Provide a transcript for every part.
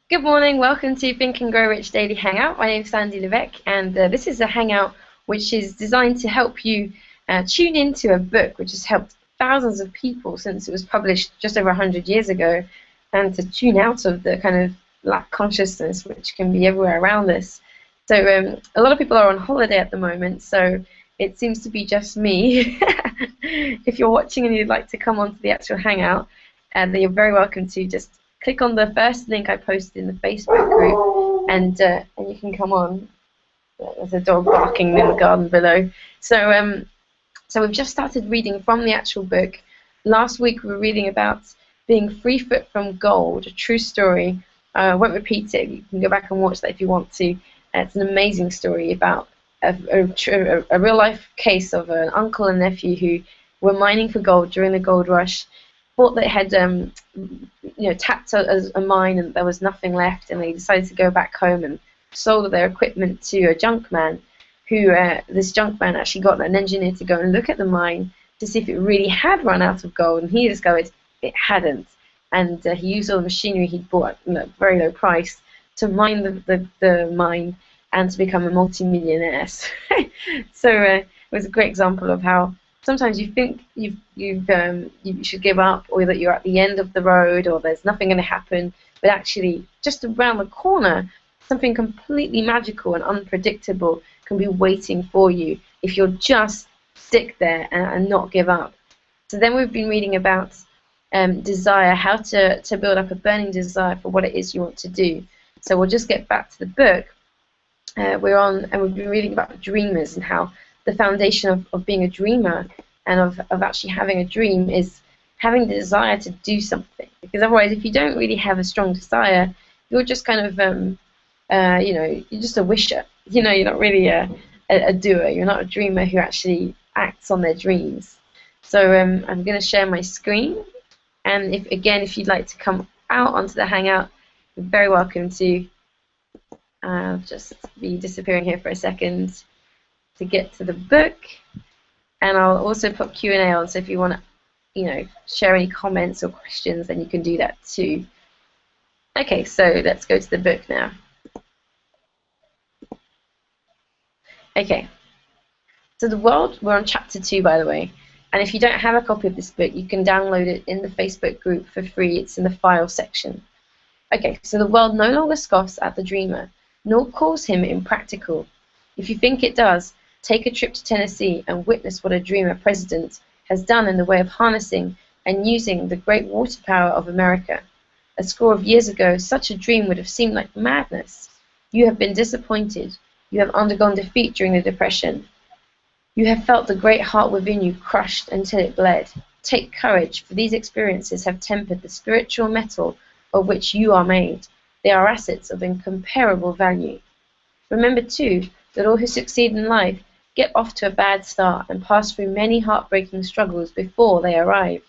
Good morning, welcome to Think and Grow Rich Daily Hangout. My name is Sandy Levesque, and this is a hangout which is designed to help you tune into a book which has helped thousands of people since it was published just over 100 years ago, and to tune out of the kind of lack consciousness which can be everywhere around us. So a lot of people are on holiday at the moment, so it seems to be just me. If you're watching and you'd like to come onto the actual hangout, then you're very welcome to just click on the first link I posted in the Facebook group, and you can come on. There's a dog barking in the garden below. So we've just started reading from the actual book. Last week we were reading about being 3 foot from gold, a true story. I won't repeat it. You can go back and watch that if you want to. It's an amazing story about a real life case of an uncle and nephew who were mining for gold during the gold rush. Thought they had tapped a mine and there was nothing left, and they decided to go back home and sold their equipment to a junk man, who this junk man actually got an engineer to go and look at the mine to see if it really had run out of gold, and he discovered it hadn't, and he used all the machinery he'd bought at a very low price to mine the mine and to become a multi-millionaire. So it was a great example of how sometimes you think you should give up, or that you're at the end of the road, or there's nothing going to happen, but actually just around the corner, something completely magical and unpredictable can be waiting for you if you'll just stick there and not give up. So then we've been reading about desire, how to build up a burning desire for what it is you want to do. So we'll just get back to the book. We've been reading about dreamers and how the foundation of being a dreamer and of actually having a dream is having the desire to do something. Because otherwise, if you don't really have a strong desire, you're just kind of, you're just a wisher. You're not really a doer. You're not a dreamer who actually acts on their dreams. So I'm going to share my screen. And if you'd like to come out onto the Hangout, you're very welcome to. I'll just be disappearing here for a second to get to the book, and I'll also put Q&A on, so if you want to share any comments or questions, then you can do that too. Okay, so let's go to the book now. Okay, so we're on chapter 2, by the way, and if you don't have a copy of this book, you can download it in the Facebook group for free. It's in the file section. Okay, so the world no longer scoffs at the dreamer, nor calls him impractical. If you think it does, take a trip to Tennessee and witness what a dreamer president has done in the way of harnessing and using the great water power of America. A score of years ago, such a dream would have seemed like madness. You have been disappointed. You have undergone defeat during the Depression. You have felt the great heart within you crushed until it bled. Take courage, for these experiences have tempered the spiritual metal of which you are made. They are assets of incomparable value. Remember, too, that all who succeed in life get off to a bad start and pass through many heartbreaking struggles before they arrive.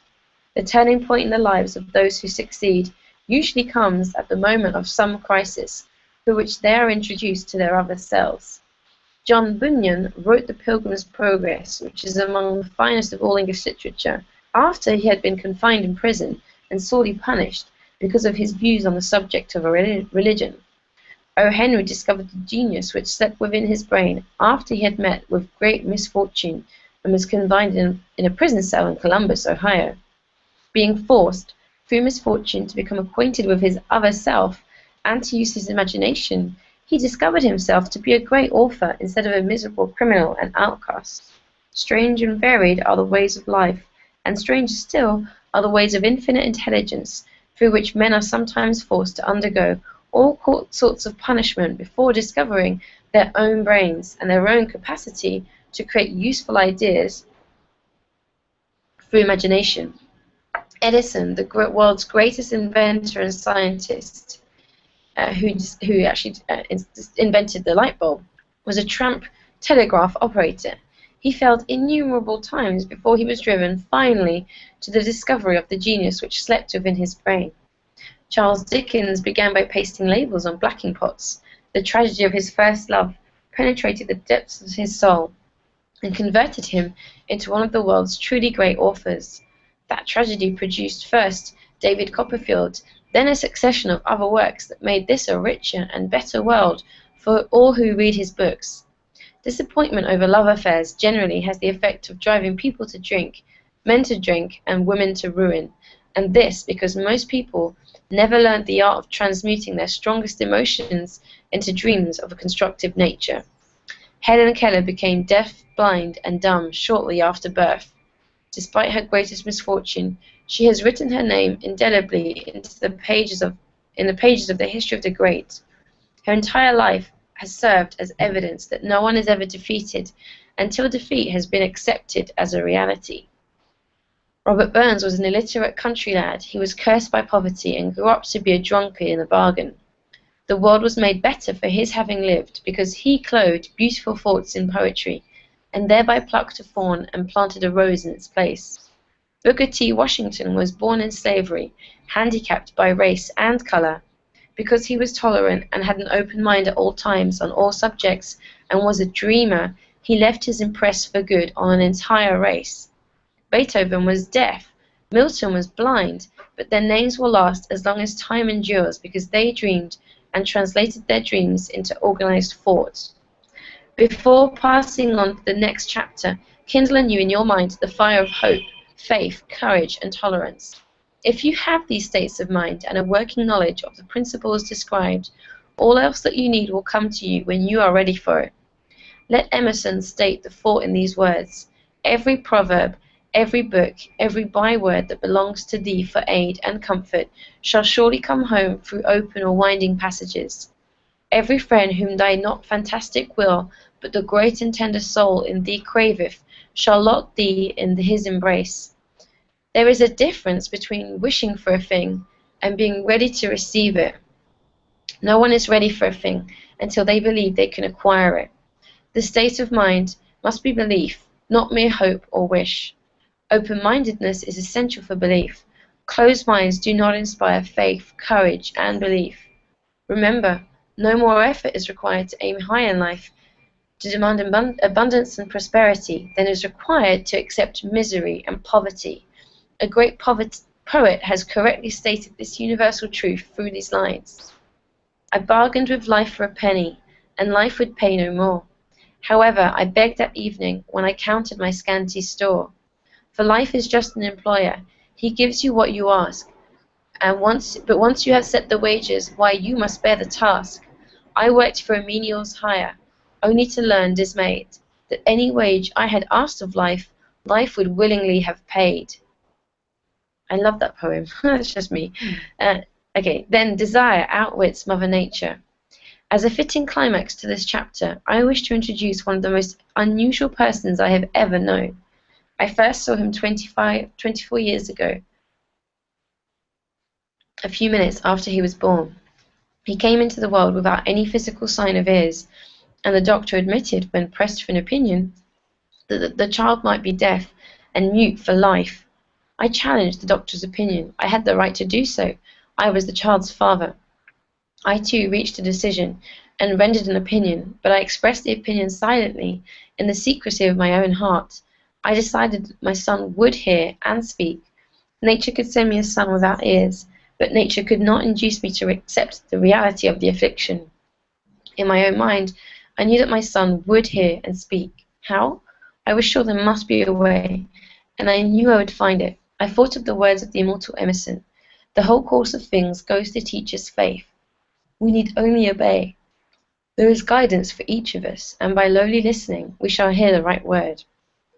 The turning point in the lives of those who succeed usually comes at the moment of some crisis through which they are introduced to their other selves. John Bunyan wrote The Pilgrim's Progress, which is among the finest of all English literature, after he had been confined in prison and sorely punished because of his views on the subject of religion. O. Henry discovered the genius which slept within his brain after he had met with great misfortune and was confined in a prison cell in Columbus, Ohio. Being forced, through misfortune, to become acquainted with his other self and to use his imagination, he discovered himself to be a great author instead of a miserable criminal and outcast. Strange and varied are the ways of life, and stranger still are the ways of infinite intelligence, through which men are sometimes forced to undergo all sorts of punishment before discovering their own brains and their own capacity to create useful ideas through imagination. Edison, the world's greatest inventor and scientist, who actually invented the light bulb, was a tramp telegraph operator. He failed innumerable times before he was driven, finally, to the discovery of the genius which slept within his brain. Charles Dickens began by pasting labels on blacking pots. The tragedy of his first love penetrated the depths of his soul and converted him into one of the world's truly great authors. That tragedy produced first David Copperfield then a succession of other works that made this a richer and better world for all who read his books. Disappointment over love affairs generally has the effect of driving people to drink, men to drink, and women to ruin, and this because most people never learned the art of transmuting their strongest emotions into dreams of a constructive nature. Helen Keller became deaf, blind, and dumb shortly after birth. Despite her greatest misfortune, she has written her name indelibly into in the pages of the history of the great. Her entire life has served as evidence that no one is ever defeated until defeat has been accepted as a reality. Robert Burns was an illiterate country lad. He was cursed by poverty and grew up to be a drunkard in the bargain. The world was made better for his having lived, because he clothed beautiful thoughts in poetry, and thereby plucked a thorn and planted a rose in its place. Booker T. Washington was born in slavery, handicapped by race and color. Because he was tolerant and had an open mind at all times on all subjects and was a dreamer, he left his impress for good on an entire race. Beethoven was deaf, Milton was blind, but their names will last as long as time endures because they dreamed and translated their dreams into organized thought. Before passing on to the next chapter, kindle anew in your mind the fire of hope, faith, courage, and tolerance. If you have these states of mind and a working knowledge of the principles described, all else that you need will come to you when you are ready for it. Let Emerson state the thought in these words: every proverb, every book, every byword that belongs to thee for aid and comfort shall surely come home through open or winding passages. Every friend whom thy not fantastic will, but the great and tender soul in thee craveth, shall lock thee in his embrace. There is a difference between wishing for a thing and being ready to receive it. No one is ready for a thing until they believe they can acquire it. The state of mind must be belief, not mere hope or wish. Open-mindedness is essential for belief. Closed minds do not inspire faith, courage, and belief. Remember, no more effort is required to aim high in life, to demand abundance and prosperity, than is required to accept misery and poverty. A great poet has correctly stated this universal truth through these lines: I bargained with life for a penny, and life would pay no more. However, I begged that evening when I counted my scanty store. For life is just an employer. He gives you what you ask. But once you have set the wages, why, you must bear the task. I worked for a menial's hire, only to learn dismayed that any wage I had asked of life, life would willingly have paid. I love that poem. That's just me. Okay, then desire outwits Mother Nature. As a fitting climax to this chapter, I wish to introduce one of the most unusual persons I have ever known. I first saw him 24 years ago, a few minutes after he was born. He came into the world without any physical sign of ears, and the doctor admitted, when pressed for an opinion, that the child might be deaf and mute for life. I challenged the doctor's opinion. I had the right to do so. I was the child's father. I too reached a decision and rendered an opinion, but I expressed the opinion silently, in the secrecy of my own heart. I decided that my son would hear and speak. Nature could send me a son without ears, but nature could not induce me to accept the reality of the affliction. In my own mind, I knew that my son would hear and speak. How? I was sure there must be a way, and I knew I would find it. I thought of the words of the immortal Emerson: the whole course of things goes to teach us faith. We need only obey. There is guidance for each of us, and by lowly listening, we shall hear the right word.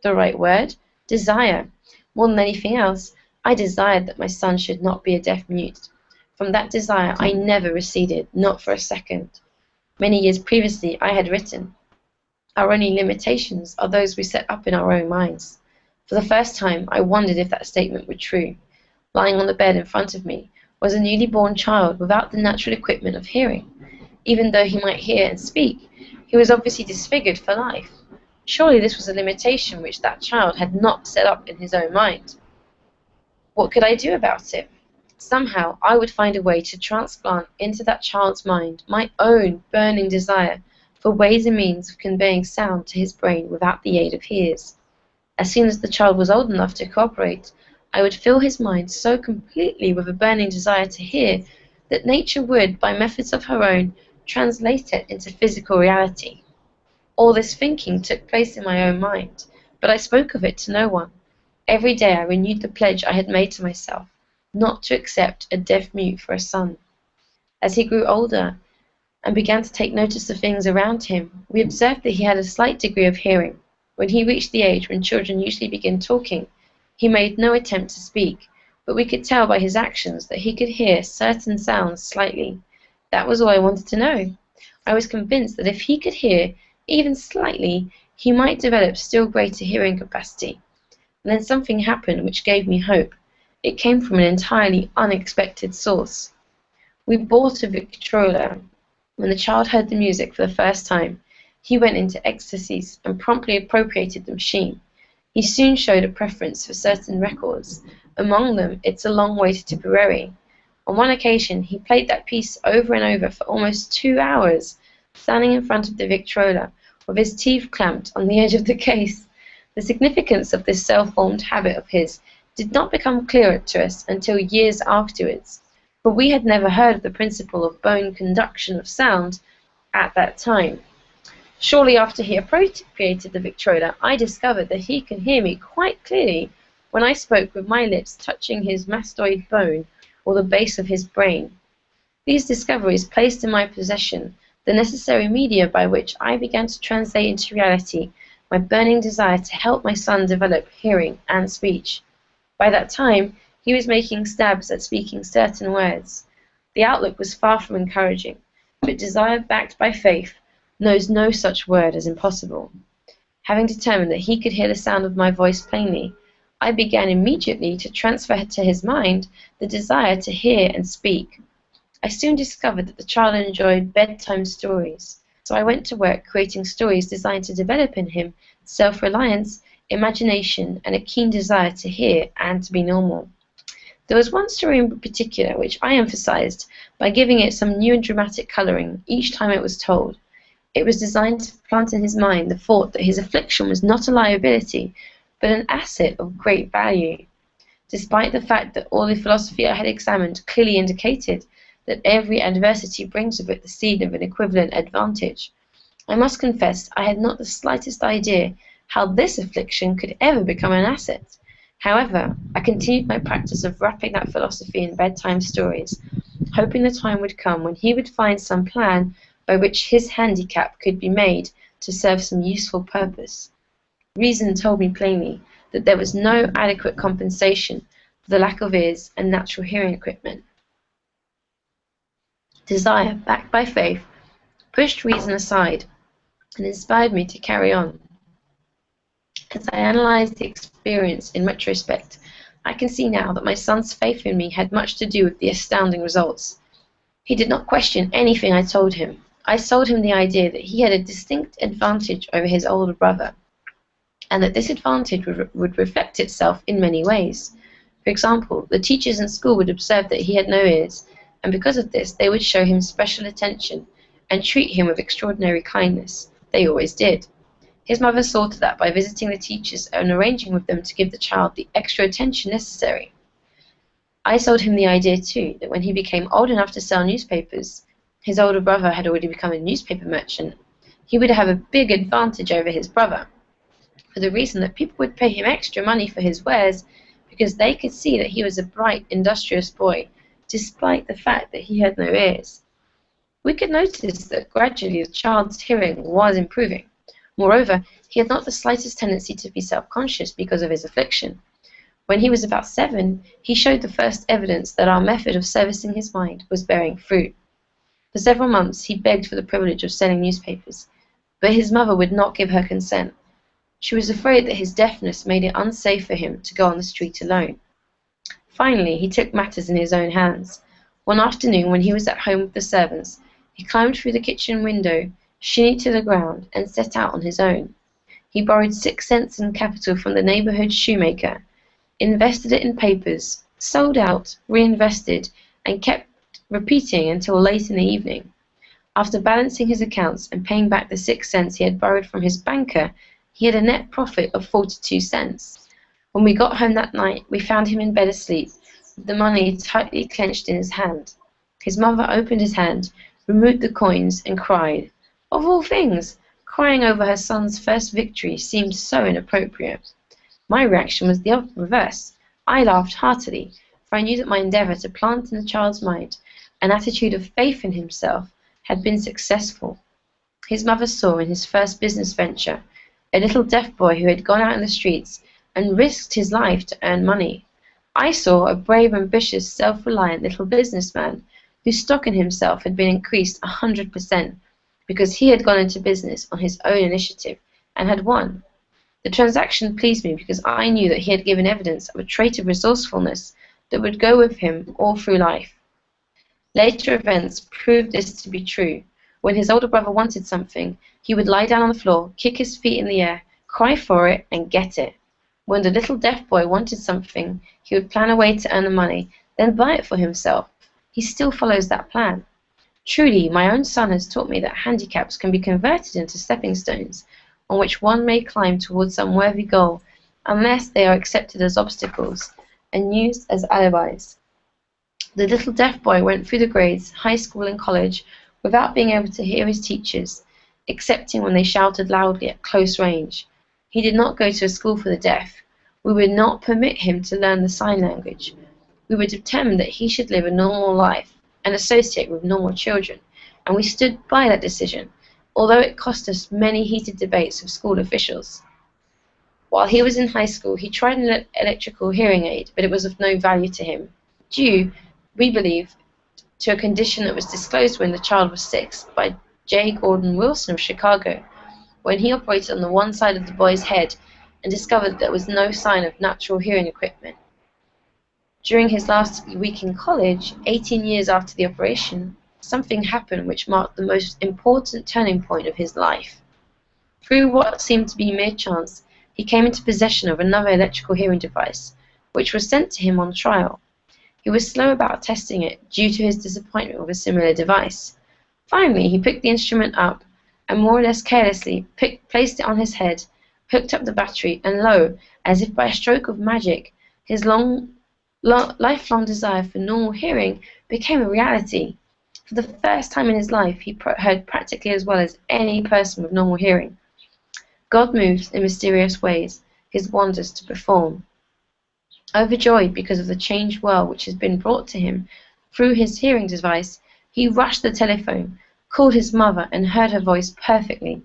The right word? Desire. More than anything else, I desired that my son should not be a deaf mute. From that desire I never receded, not for a second. Many years previously I had written, our only limitations are those we set up in our own minds. For the first time I wondered if that statement were true. Lying on the bed in front of me was a newly born child without the natural equipment of hearing. Even though he might hear and speak, he was obviously disfigured for life. Surely this was a limitation which that child had not set up in his own mind. What could I do about it? Somehow I would find a way to transplant into that child's mind my own burning desire for ways and means of conveying sound to his brain without the aid of ears. As soon as the child was old enough to cooperate, I would fill his mind so completely with a burning desire to hear that nature would, by methods of her own, translate it into physical reality. All this thinking took place in my own mind, but I spoke of it to no one. Every day I renewed the pledge I had made to myself, not to accept a deaf mute for a son. As he grew older and began to take notice of things around him, we observed that he had a slight degree of hearing. When he reached the age when children usually begin talking, he made no attempt to speak, but we could tell by his actions that he could hear certain sounds slightly. That was all I wanted to know. I was convinced that if he could hear, even slightly, he might develop still greater hearing capacity. And then something happened which gave me hope. It came from an entirely unexpected source. We bought a Victrola. When the child heard the music for the first time, he went into ecstasies and promptly appropriated the machine. He soon showed a preference for certain records, among them It's a Long Way to Tipperary. On one occasion, he played that piece over and over for almost 2 hours, standing in front of the Victrola, with his teeth clamped on the edge of the case. The significance of this self-formed habit of his did not become clearer to us until years afterwards, for we had never heard of the principle of bone conduction of sound at that time. Shortly after he appropriated the Victrola, I discovered that he can hear me quite clearly when I spoke with my lips touching his mastoid bone or the base of his brain. These discoveries placed in my possession the necessary media by which I began to translate into reality my burning desire to help my son develop hearing and speech. By that time, he was making stabs at speaking certain words. The outlook was far from encouraging, but desire backed by faith knows no such word as impossible. Having determined that he could hear the sound of my voice plainly, I began immediately to transfer to his mind the desire to hear and speak. I soon discovered that the child enjoyed bedtime stories, so I went to work creating stories designed to develop in him self-reliance, imagination, and a keen desire to hear and to be normal. There was one story in particular which I emphasized by giving it some new and dramatic coloring each time it was told. It was designed to plant in his mind the thought that his affliction was not a liability, but an asset of great value. Despite the fact that all the philosophy I had examined clearly indicated that every adversity brings with it the seed of an equivalent advantage, I must confess I had not the slightest idea how this affliction could ever become an asset. However, I continued my practice of wrapping that philosophy in bedtime stories, hoping the time would come when he would find some plan by which his handicap could be made to serve some useful purpose. Reason told me plainly that there was no adequate compensation for the lack of ears and natural hearing equipment. Desire, backed by faith, pushed reason aside and inspired me to carry on. As I analyzed the experience in retrospect, I can see now that my son's faith in me had much to do with the astounding results. He did not question anything I told him. I sold him the idea that he had a distinct advantage over his older brother, and that this advantage would reflect itself in many ways. For example, the teachers in school would observe that he had no ears, and because of this they would show him special attention and treat him with extraordinary kindness. They always did. His mother saw to that by visiting the teachers and arranging with them to give the child the extra attention necessary. I sold him the idea too that when he became old enough to sell newspapers, his older brother had already become a newspaper merchant, he would have a big advantage over his brother, for the reason that people would pay him extra money for his wares because they could see that he was a bright, industrious boy, despite the fact that he had no ears. We could notice that gradually the child's hearing was improving. Moreover, he had not the slightest tendency to be self-conscious because of his affliction. When he was about 7, he showed the first evidence that our method of servicing his mind was bearing fruit. For several months he begged for the privilege of selling newspapers, but his mother would not give her consent. She was afraid that his deafness made it unsafe for him to go on the street alone. Finally, he took matters in his own hands. One afternoon, when he was at home with the servants, he climbed through the kitchen window, shinnied to the ground, and set out on his own. He borrowed 6 cents in capital from the neighborhood shoemaker, invested it in papers, sold out, reinvested, and kept repeating until late in the evening. After balancing his accounts and paying back the 6 cents he had borrowed from his banker, he had a net profit of 42 cents. When we got home that night, we found him in bed asleep, with the money tightly clenched in his hand. His mother opened his hand, removed the coins, and cried. Of all things, crying over her son's first victory seemed so inappropriate. My reaction was the reverse. I laughed heartily, for I knew that my endeavour to plant in the child's mind an attitude of faith in himself had been successful. His mother saw in his first business venture a little deaf boy who had gone out in the streets and risked his life to earn money. I saw a brave, ambitious, self-reliant little businessman whose stock in himself had been increased 100% because he had gone into business on his own initiative and had won. The transaction pleased me because I knew that he had given evidence of a trait of resourcefulness that would go with him all through life. Later events proved this to be true. When his older brother wanted something, he would lie down on the floor, kick his feet in the air, cry for it, and get it. When the little deaf boy wanted something, he would plan a way to earn the money, then buy it for himself. He still follows that plan. Truly, my own son has taught me that handicaps can be converted into stepping stones on which one may climb towards some worthy goal, unless they are accepted as obstacles and used as alibis. The little deaf boy went through the grades, high school and college, without being able to hear his teachers, excepting when they shouted loudly at close range. He did not go to a school for the deaf. We would not permit him to learn the sign language. We were determined that he should live a normal life and associate with normal children, and we stood by that decision, although it cost us many heated debates with school officials. While he was in high school, he tried an electrical hearing aid, but it was of no value to him, due, we believe, to a condition that was disclosed when the child was 6 by J. Gordon Wilson of Chicago, when he operated on the one side of the boy's head and discovered that there was no sign of natural hearing equipment. During his last week in college, 18 years after the operation, something happened which marked the most important turning point of his life. Through what seemed to be mere chance, he came into possession of another electrical hearing device, which was sent to him on trial. He was slow about testing it due to his disappointment with a similar device. Finally, he picked the instrument up and more or less carelessly placed it on his head, hooked up the battery, and lo, as if by a stroke of magic, his lifelong desire for normal hearing became a reality. For the first time in his life, he heard practically as well as any person with normal hearing. God moves in mysterious ways, his wonders to perform. Overjoyed because of the changed world which has been brought to him through his hearing device, he rushed the telephone, called his mother, and heard her voice perfectly.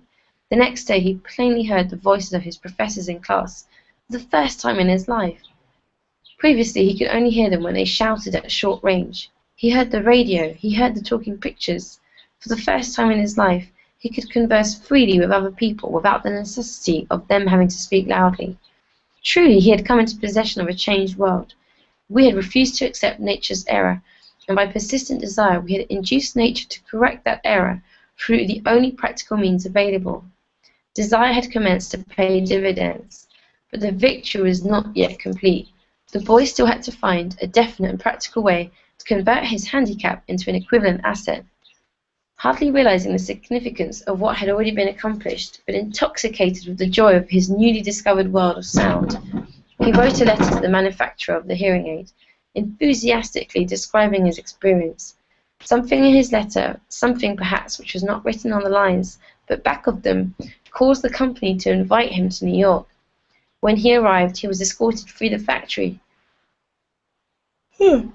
The next day he plainly heard the voices of his professors in class, for the first time in his life. Previously he could only hear them when they shouted at short range. He heard the radio, he heard the talking pictures. For the first time in his life, he could converse freely with other people without the necessity of them having to speak loudly. Truly, he had come into possession of a changed world. We had refused to accept nature's error, and by persistent desire we had induced nature to correct that error through the only practical means available. Desire had commenced to pay dividends, but the victory was not yet complete. The boy still had to find a definite and practical way to convert his handicap into an equivalent asset. Hardly realizing the significance of what had already been accomplished, but intoxicated with the joy of his newly discovered world of sound, he wrote a letter to the manufacturer of the hearing aid, enthusiastically describing his experience. Something in his letter, something perhaps which was not written on the lines, but back of them, caused the company to invite him to New York. When he arrived, he was escorted through the factory. And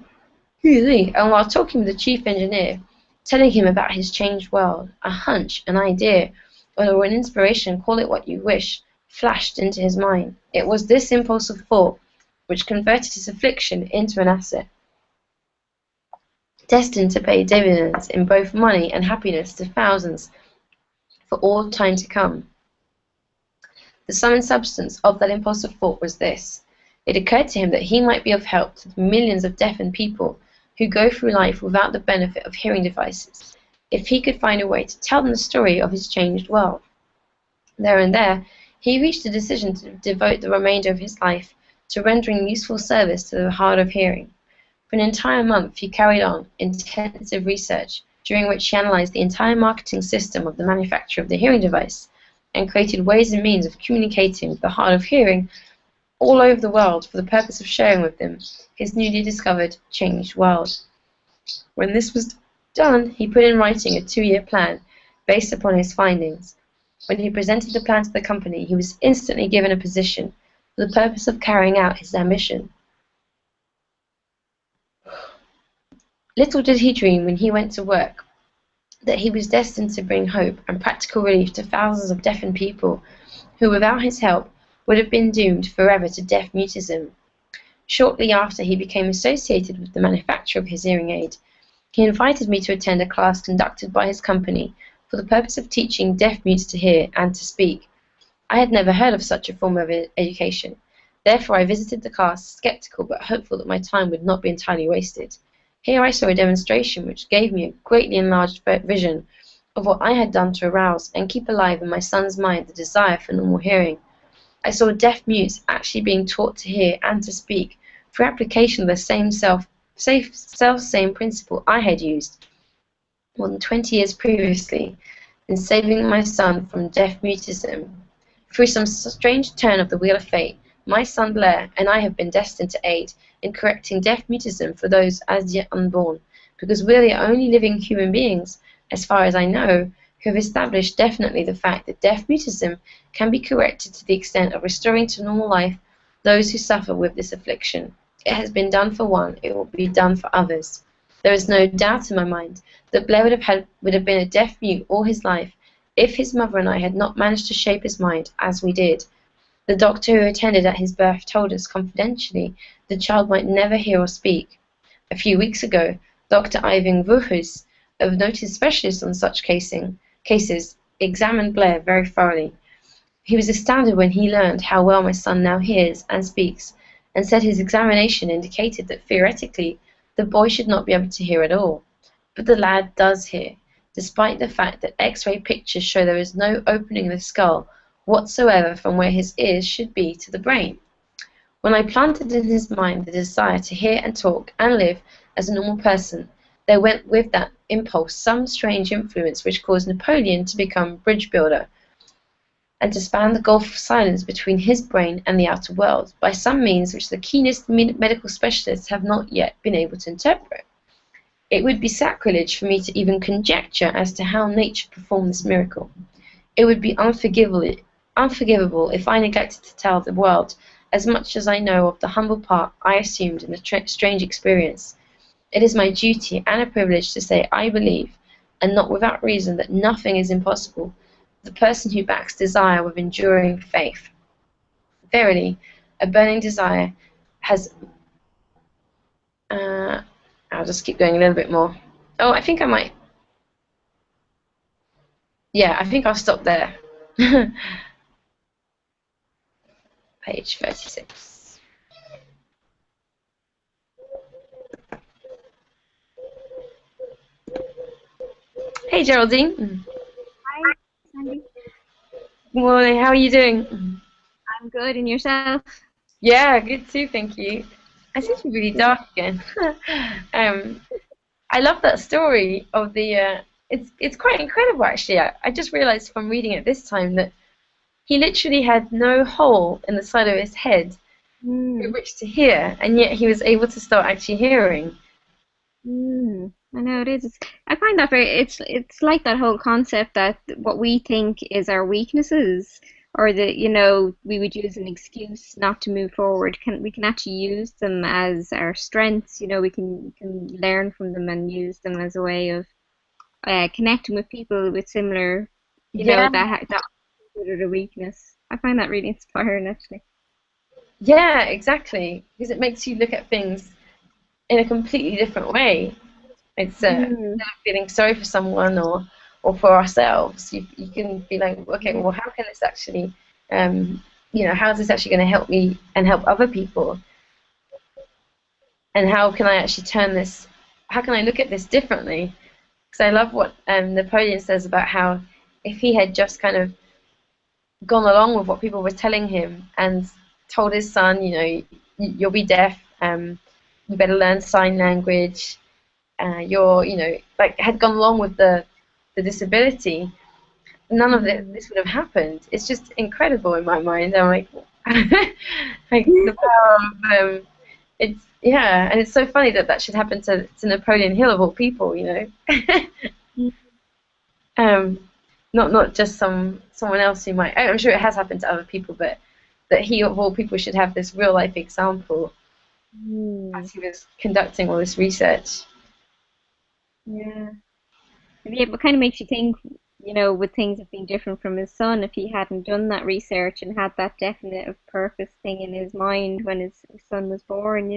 while talking with the chief engineer, telling him about his changed world, a hunch, an idea, or an inspiration, call it what you wish, flashed into his mind. It was this impulse of thought which converted his affliction into an asset, destined to pay dividends in both money and happiness to thousands for all time to come. The sum and substance of that impulse of thought was this. It occurred to him that he might be of help to the millions of deafened people who go through life without the benefit of hearing devices, if he could find a way to tell them the story of his changed world. There and there, he reached a decision to devote the remainder of his life to rendering useful service to the hard of hearing. For an entire month, he carried on intensive research, during which he analyzed the entire marketing system of the manufacture of the hearing device, and created ways and means of communicating with the hard of hearing all over the world for the purpose of sharing with them his newly discovered changed world. When this was done, he put in writing a 2-year plan based upon his findings. When he presented the plan to the company, he was instantly given a position for the purpose of carrying out his ambition. Little did he dream when he went to work that he was destined to bring hope and practical relief to thousands of deafened people who, without his help, would have been doomed forever to deaf mutism. Shortly after he became associated with the manufacture of his hearing aid, he invited me to attend a class conducted by his company for the purpose of teaching deaf mutes to hear and to speak. I had never heard of such a form of education. Therefore, I visited the class, skeptical but hopeful that my time would not be entirely wasted. Here I saw a demonstration which gave me a greatly enlarged vision of what I had done to arouse and keep alive in my son's mind the desire for normal hearing. I saw deaf mutes actually being taught to hear and to speak through application of the same principle I had used more than 20 years previously in saving my son from deaf mutism. Through some strange turn of the wheel of fate, my son Blair and I have been destined to aid in correcting deaf mutism for those as yet unborn, because we're the only living human beings, as far as I know, who have established definitely the fact that deaf mutism can be corrected to the extent of restoring to normal life those who suffer with this affliction. It has been done for one, it will be done for others. There is no doubt in my mind that Blair would have been a deaf mute all his life if his mother and I had not managed to shape his mind as we did. The doctor who attended at his birth told us confidentially the child might never hear or speak. A few weeks ago, Dr. Ivan Vuhus, a noted specialist on such cases, examined Blair very thoroughly. He was astounded when he learned how well my son now hears and speaks, and said his examination indicated that theoretically the boy should not be able to hear at all. But the lad does hear, despite the fact that X-ray pictures show there is no opening in the skull whatsoever from where his ears should be to the brain. When I planted in his mind the desire to hear and talk and live as a normal person, there went with that impulse some strange influence which caused Napoleon to become bridge builder and to span the gulf of silence between his brain and the outer world by some means which the keenest medical specialists have not yet been able to interpret. It would be sacrilege for me to even conjecture as to how nature performed this miracle. It would be unforgivable if I neglected to tell the world as much as I know of the humble part I assumed in the strange experience. It is my duty and a privilege to say I believe, and not without reason, that nothing is impossible, the person who backs desire with enduring faith. Verily, a burning desire has... I'll just keep going a little bit more. Oh, I think I might... Yeah, I think I'll stop there. Page 36. Hey, Geraldine. Hi, Sandy. Good morning. How are you doing? I'm good, and yourself? Yeah, good too, thank you. I seem to be really dark again. I love that story of the. It's quite incredible, actually. I just realised from reading it this time that he literally had no hole in the side of his head through which to hear, and yet he was able to start actually hearing. I know it is. I find that it's like that whole concept that what we think is our weaknesses, or that we would use an excuse not to move forward. We can actually use them as our strengths. We can learn from them and use them as a way of connecting with people with similar, Yeah, that considered a weakness. I find that really inspiring, actually. yeah, exactly. Because it makes you look at things in a completely different way. It's instead Mm, of feeling sorry for someone or for ourselves, you can be like, okay, well, how can this actually, how is this actually going to help me and help other people? And how can I actually turn this? How can I look at this differently? Because I love what Napoleon says about how if he had just kind of gone along with what people were telling him and told his son, you'll be deaf, you better learn sign language, had gone along with the disability, none of mm. this would have happened. It's just incredible in my mind. I'm like, Like the power of it's yeah, and it's so funny that that should happen to Napoleon Hill of all people, you know. um, not just someone else who might. I'm sure it has happened to other people, but that he of all people should have this real life example Mm, as he was conducting all this research. yeah. It kind of makes you think, would things have been different from his son if he hadn't done that research and had that definite purpose thing in his mind when his son was born?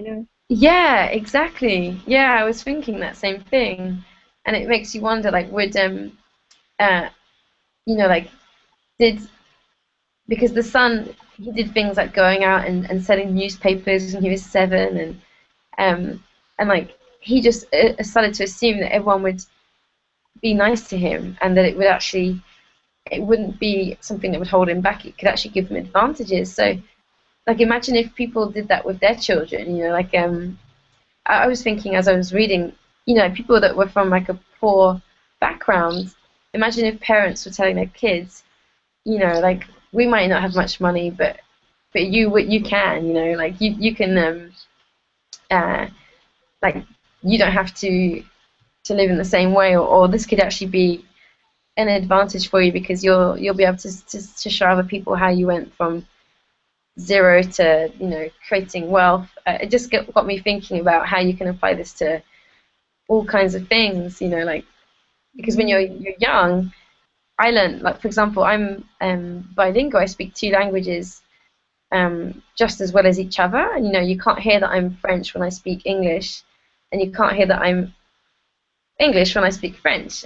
Yeah, exactly. Yeah, I was thinking that same thing, and it makes you wonder, like, would uh, like, did because the son he did things like going out and selling newspapers when he was 7, and like he just started to assume that everyone would be nice to him, and that it wouldn't be something that would hold him back. It could actually give him advantages. So, like, imagine if people did that with their children. Like I was thinking as I was reading, people that were from like a poor background. Imagine if parents were telling their kids, like, we might not have much money, but you can, like you can uh like you don't have to live in the same way, or this could actually be an advantage for you because you'll be able to show other people how you went from zero to creating wealth. It just got me thinking about how you can apply this to all kinds of things, like because when Mm, you're young, I learned, like, for example, I'm bilingual. I speak 2 languages just as well as each other, and you can't hear that I'm French when I speak English, and you can't hear that I'm English when I speak French.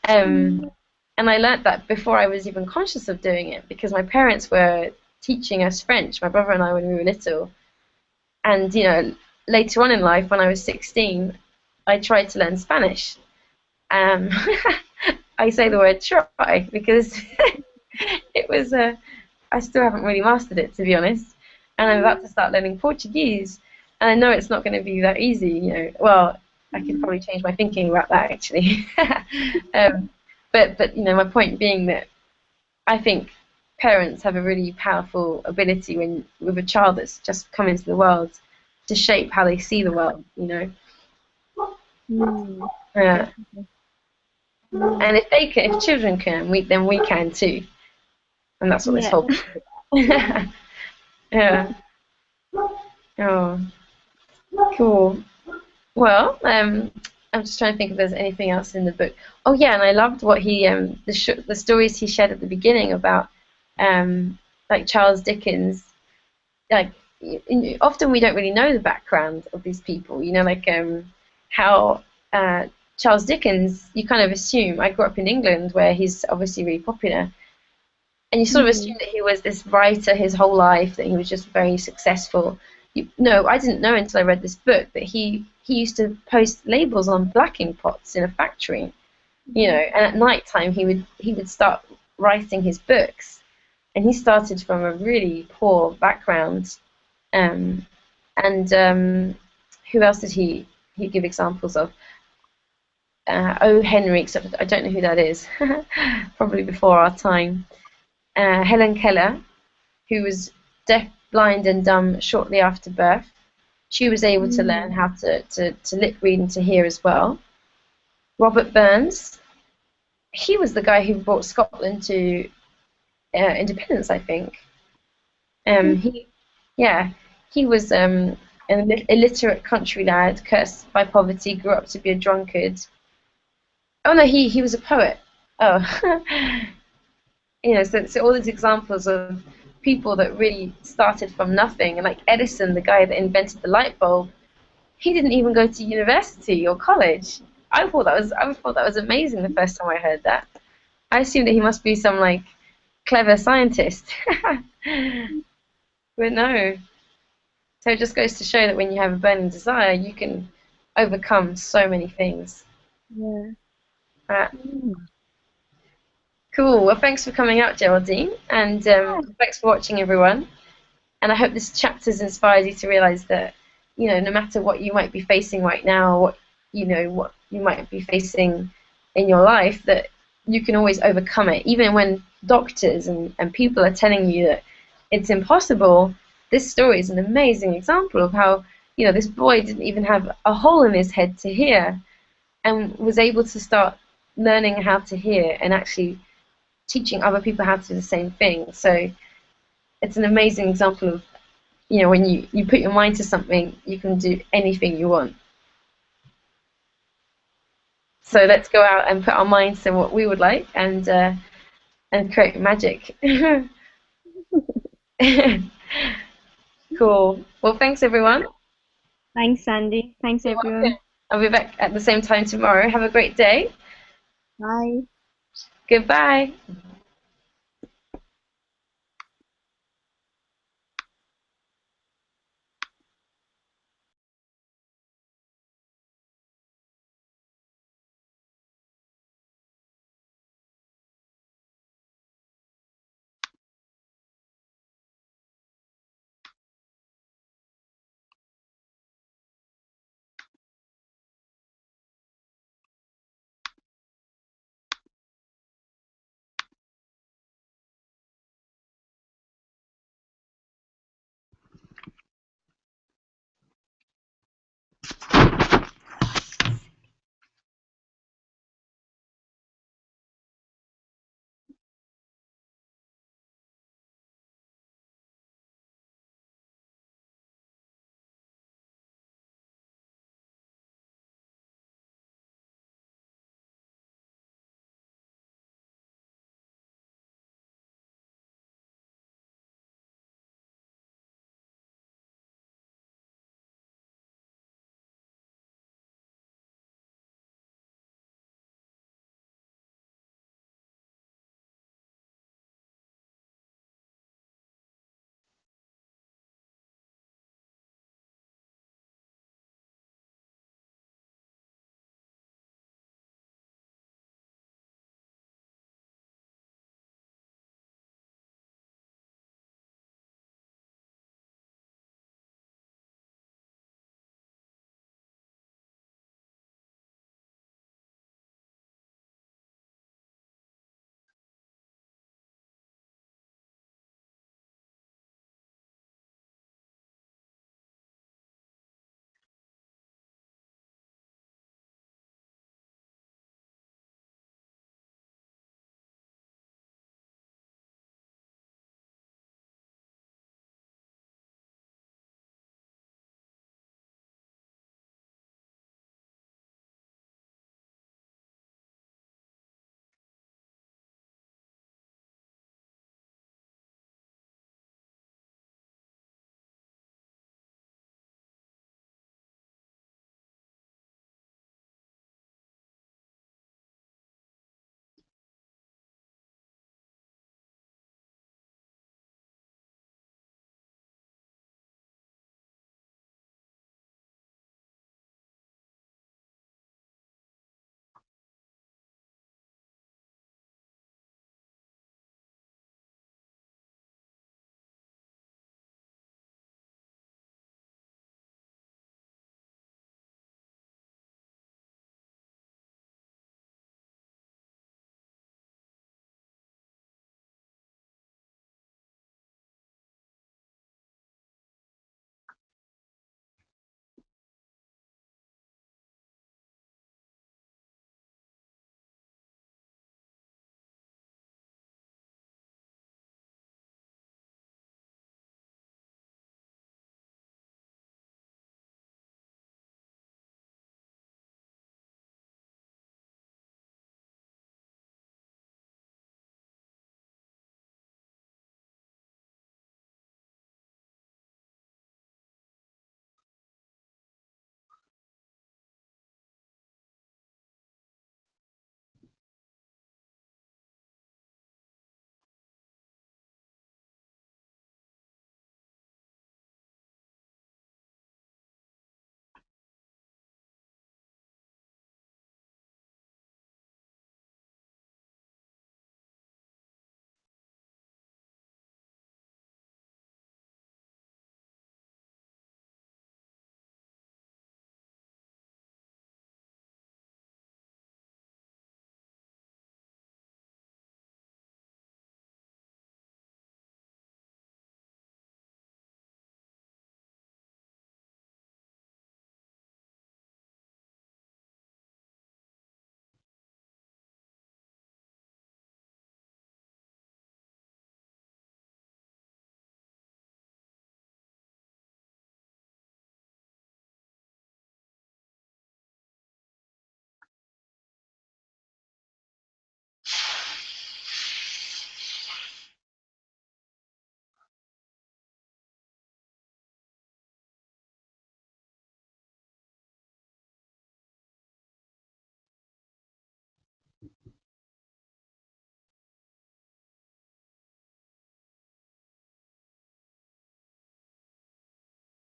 um, and I learnt that before I was even conscious of doing it because my parents were teaching us French, my brother and I, when we were little. And later on in life, when I was 16, I tried to learn Spanish. Um, I say the word try because it was I still haven't really mastered it, to be honest. And I'm about to start learning Portuguese, and I know it's not going to be that easy. Well, I could probably change my thinking about that actually. um, but my point being that I think parents have a really powerful ability when with a child that's just come into the world to shape how they see the world. mm, Uh, definitely. and Mm, if children can, then we can too, and that's what this yeah. whole yeah. Oh, cool. Well, I'm just trying to think if there's anything else in the book. Oh yeah, and I loved what he the stories he shared at the beginning about like Charles Dickens. Like often we don't really know the background of these people. Like how Charles Dickens. You kind of assume. I grew up in England where he's obviously really popular, and you sort of assume Mm, that he was this writer his whole life, that he was just very successful. No, I didn't know until I read this book that he used to post labels on blacking pots in a factory, and at night time he would start writing his books, and he started from a really poor background, um, and who else did he give examples of? O. Henry, except I don't know who that is. Probably before our time. Helen Keller, who was deaf, blind, and dumb shortly after birth. She was able to learn mm, how to lip read and to hear as well. Robert Burns, he was the guy who brought Scotland to independence, I think. mm, He, yeah, he was an illiterate country lad, cursed by poverty, grew up to be a drunkard. Oh no, he was a poet. Oh, so all these examples of people that really started from nothing, and like Edison, the guy that invented the light bulb, he didn't even go to university or college. I thought that was amazing the first time I heard that. I assumed that he must be some like clever scientist, but no. So it just goes to show that when you have a burning desire, you can overcome so many things. yeah. Uh, Mm. cool. Well, thanks for coming out, Geraldine, and thanks for watching, everyone. And I hope this chapter's inspired you to realize that, no matter what you might be facing right now, what you might be facing in your life, that you can always overcome it, even when doctors and people are telling you that. it's impossible, this story is an amazing example of how, this boy didn't even have a hole in his head to hear, and was able to start learning how to hear and actually teaching other people how to do the same thing. So it's an amazing example of, when you put your mind to something, you can do anything you want. So let's go out and put our minds to what we would like, and create magic. Cool. Well, thanks everyone. Thanks, Sandy. Thanks, You're welcome. everyone. I'll be back at the same time tomorrow. Have a great day. Bye. Goodbye.